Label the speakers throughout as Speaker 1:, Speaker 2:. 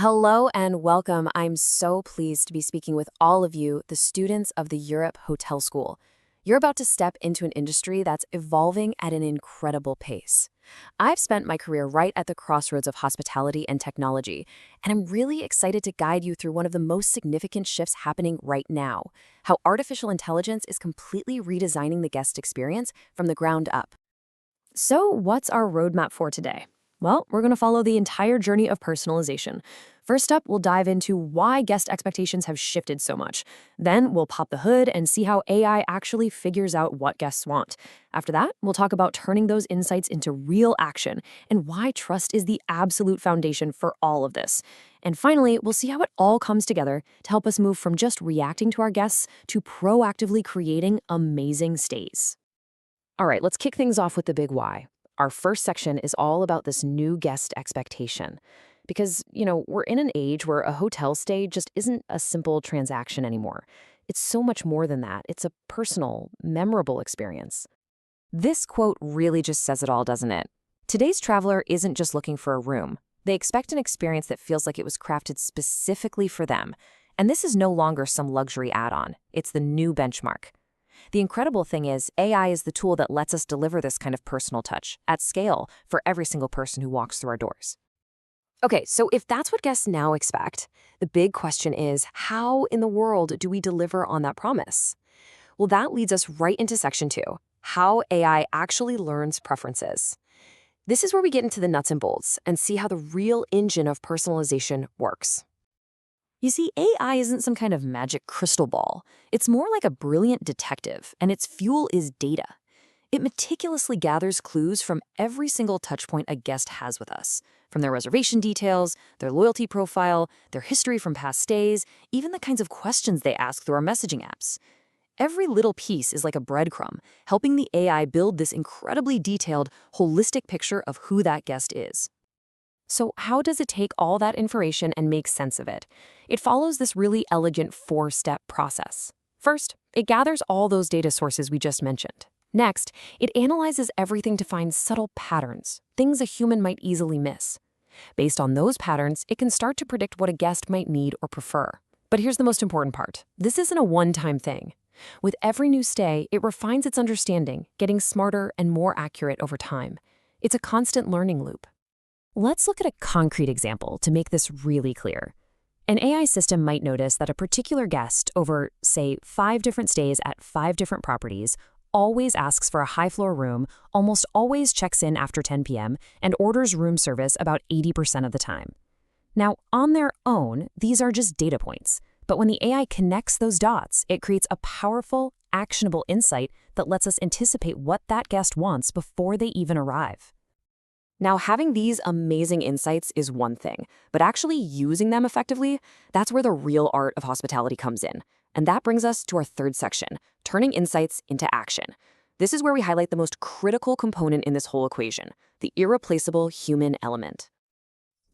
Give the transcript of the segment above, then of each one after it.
Speaker 1: Hello and welcome. I'm so pleased to be speaking with all of you, the students of the Europe Hotel School. You're about to step into an industry that's evolving at an incredible pace. I've spent my career right at the crossroads of hospitality and technology, and I'm really excited to guide you through one of the most significant shifts happening right now: how artificial intelligence is completely redesigning the guest experience from the ground up. So, what's our roadmap for today? Well, we're going to follow the entire journey of personalization. First up, we'll dive into why guest expectations have shifted so much. Then, we'll pop the hood and see how AI actually figures out what guests want. After that, we'll talk about turning those insights into real action and why trust is the absolute foundation for all of this. And finally, we'll see how it all comes together to help us move from just reacting to our guests to proactively creating amazing stays. All right, let's kick things off with the big why. Our first section is all about this new guest expectation. Because, we're in an age where a hotel stay just isn't a simple transaction anymore. It's so much more than that. It's a personal, memorable experience. This quote really just says it all, doesn't it? Today's traveler isn't just looking for a room. They expect an experience that feels like it was crafted specifically for them. And this is no longer some luxury add-on. It's the new benchmark. The incredible thing is, AI is the tool that lets us deliver this kind of personal touch at scale for every single person who walks through our doors. Okay, so if that's what guests now expect, the big question is, how in the world do we deliver on that promise? Well, that leads us right into section 2, how AI actually learns preferences. This is where we get into the nuts and bolts and see how the real engine of personalization works. You see, AI isn't some kind of magic crystal ball. It's more like a brilliant detective, and its fuel is data. It meticulously gathers clues from every single touchpoint a guest has with us, from their reservation details, their loyalty profile, their history from past stays, even the kinds of questions they ask through our messaging apps. Every little piece is like a breadcrumb, helping the AI build this incredibly detailed, holistic picture of who that guest is. So how does it take all that information and make sense of it? It follows this really elegant 4-step process. First, it gathers all those data sources we just mentioned. Next, it analyzes everything to find subtle patterns, things a human might easily miss. Based on those patterns, it can start to predict what a guest might need or prefer. But here's the most important part. This isn't a one-time thing. With every new stay, it refines its understanding, getting smarter and more accurate over time. It's a constant learning loop. Let's look at a concrete example to make this really clear. An AI system might notice that a particular guest over, say, 5 different stays at 5 different properties always asks for a high-floor room, almost always checks in after 10 p.m., and orders room service about 80% of the time. Now, on their own, these are just data points. But when the AI connects those dots, it creates a powerful, actionable insight that lets us anticipate what that guest wants before they even arrive. Now, having these amazing insights is one thing, but actually using them effectively, that's where the real art of hospitality comes in. And that brings us to our third section, turning insights into action. This is where we highlight the most critical component in this whole equation, the irreplaceable human element.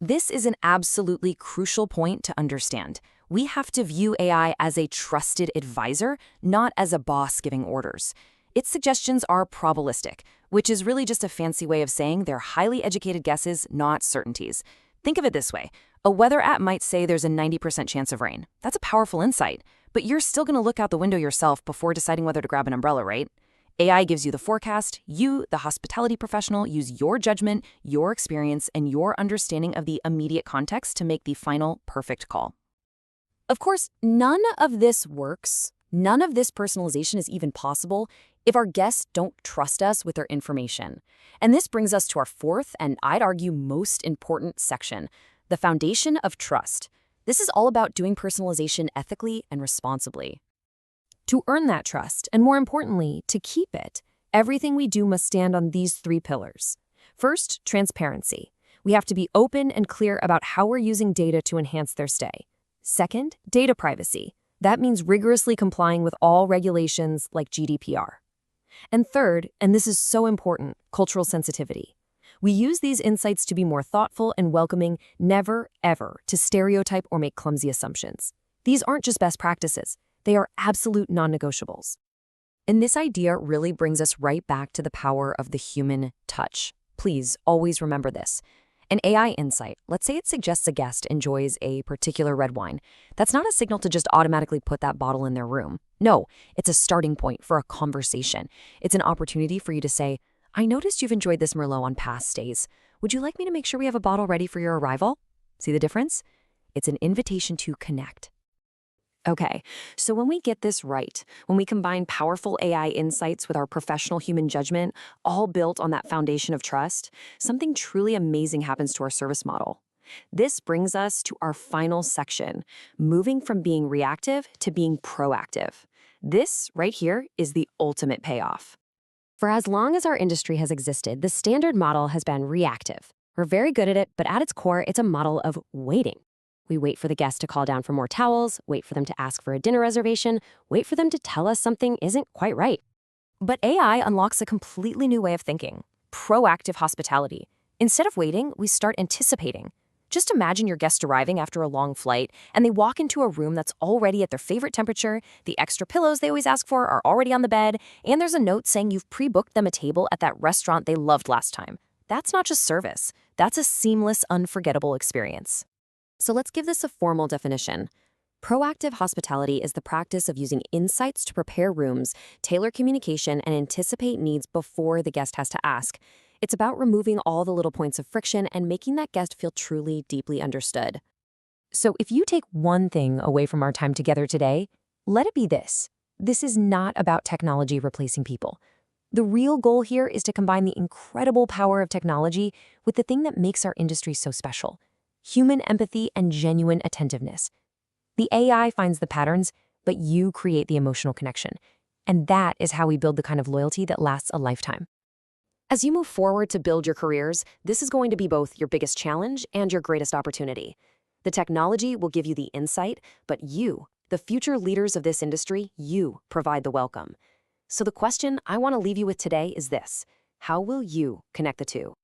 Speaker 1: This is an absolutely crucial point to understand. We have to view AI as a trusted advisor, not as a boss giving orders. Its suggestions are probabilistic, which is really just a fancy way of saying they're highly educated guesses, not certainties. Think of it this way. A weather app might say there's a 90% chance of rain. That's a powerful insight, but you're still going to look out the window yourself before deciding whether to grab an umbrella, right? AI gives you the forecast. You, the hospitality professional, use your judgment, your experience, and your understanding of the immediate context to make the final perfect call. Of course, none of this works. None of this personalization is even possible if our guests don't trust us with their information. And this brings us to our fourth and, I'd argue, most important section, the foundation of trust. This is all about doing personalization ethically and responsibly. To earn that trust, and more importantly, to keep it, everything we do must stand on these 3 pillars. First, transparency. We have to be open and clear about how we're using data to enhance their stay. Second, data privacy. That means rigorously complying with all regulations like GDPR. And third, and this is so important, cultural sensitivity. We use these insights to be more thoughtful and welcoming, never, ever to stereotype or make clumsy assumptions. These aren't just best practices. They are absolute non-negotiables. And this idea really brings us right back to the power of the human touch. Please always remember this. An AI insight, let's say it suggests a guest enjoys a particular red wine. That's not a signal to just automatically put that bottle in their room. No, it's a starting point for a conversation. It's an opportunity for you to say, I noticed you've enjoyed this Merlot on past stays. Would you like me to make sure we have a bottle ready for your arrival? See the difference? It's an invitation to connect. Okay, so when we get this right, when we combine powerful AI insights with our professional human judgment, all built on that foundation of trust, something truly amazing happens to our service model. This brings us to our final section, moving from being reactive to being proactive. This right here is the ultimate payoff. For as long as our industry has existed, the standard model has been reactive. We're very good at it, but at its core, it's a model of waiting. We wait for the guest to call down for more towels, wait for them to ask for a dinner reservation, wait for them to tell us something isn't quite right. But AI unlocks a completely new way of thinking, proactive hospitality. Instead of waiting, we start anticipating. Just imagine your guest arriving after a long flight, and they walk into a room that's already at their favorite temperature, the extra pillows they always ask for are already on the bed, and there's a note saying you've pre-booked them a table at that restaurant they loved last time. That's not just service. That's a seamless, unforgettable experience. So let's give this a formal definition. Proactive hospitality is the practice of using insights to prepare rooms, tailor communication, and anticipate needs before the guest has to ask. It's about removing all the little points of friction and making that guest feel truly, deeply understood. So if you take one thing away from our time together today, let it be this. This is not about technology replacing people. The real goal here is to combine the incredible power of technology with the thing that makes our industry so special: human empathy and genuine attentiveness. The AI finds the patterns, but you create the emotional connection. And that is how we build the kind of loyalty that lasts a lifetime. As you move forward to build your careers, this is going to be both your biggest challenge and your greatest opportunity. The technology will give you the insight, but you, the future leaders of this industry, you provide the welcome. So the question I want to leave you with today is this: how will you connect the two?